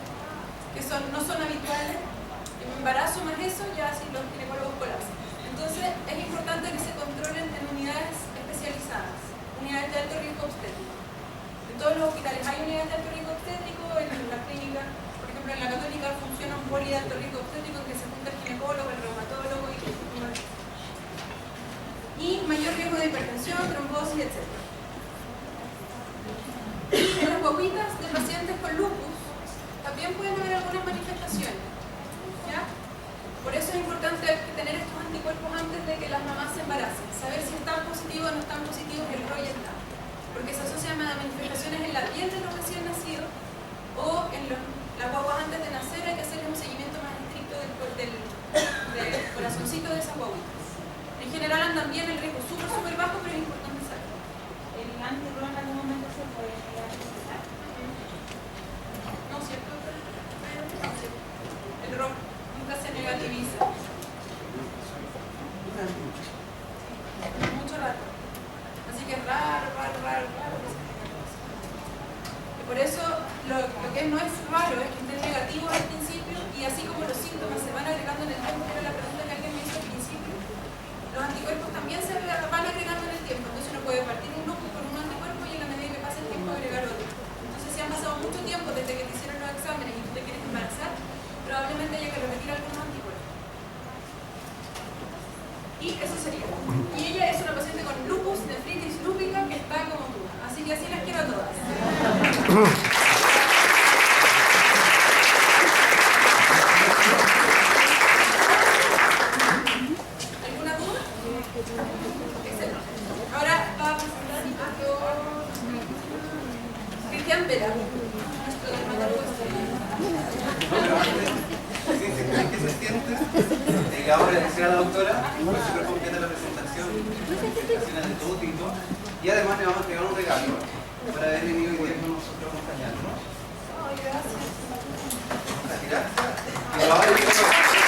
que no son habituales, y un embarazo más eso ya si los ginecólogos colapsan. Entonces es importante que se controlen en unidades especializadas, unidades de alto riesgo obstétrico. En todos los hospitales hay unidades de alto riesgo obstétrico, en la clínica, por ejemplo en la Católica funciona un poli de alto riesgo obstétrico en que se junta el ginecólogo, el reumatólogo y mayor riesgo de hipertensión, trombosis, etc. Y en las guaguitas de pacientes con lupus también pueden haber algunas manifestaciones, ¿ya? Por eso es importante tener estos anticuerpos antes de que las mamás se embaracen, saber si están positivos o no están positivos el ROI está, porque se asocian a manifestaciones en la piel de los recién nacidos o en las guaguas antes de nacer hay que hacerles un seguimiento más estricto del corazoncito de esas guaguitas. En general andan bien, el riesgo es súper bajo, pero es importante saber. ¿El antirron en algún momento se puede llegar a utilizar? No, ¿cierto? El ROM nunca se negativiza. Mucho rato. Así que es raro que se negativice. Y por eso lo que no es raro es que estén negativos al principio y así como los síntomas se van agregando en el tiempo, que era la pregunta que alguien me hizo al principio, los anticuerpos también se van agregando en el tiempo. Entonces uno puede partir un lupus con un anticuerpo y en la medida que pasa el tiempo agregar otro. Entonces si han pasado mucho tiempo desde que te hicieron los exámenes y tú te quieres embarazar, probablemente haya que repetir algunos anticuerpos. Y eso sería. Y ella es una paciente con lupus, nefritis lúpica, que está como tú. Así que así las quiero a todas. ¿Alguna duda? Excelente. Ahora va a presentar mi doctor Cristian Vera, nuestro dermatólogo estrella. ¿Qué se siente? Que ahora le decía a la doctora, pues súper completa la presentación, presentaciones de todo tipo, y además le vamos a entregar un regalo para haber venido hoy día con nosotros acompañándonos. Ay, gracias. Gracias.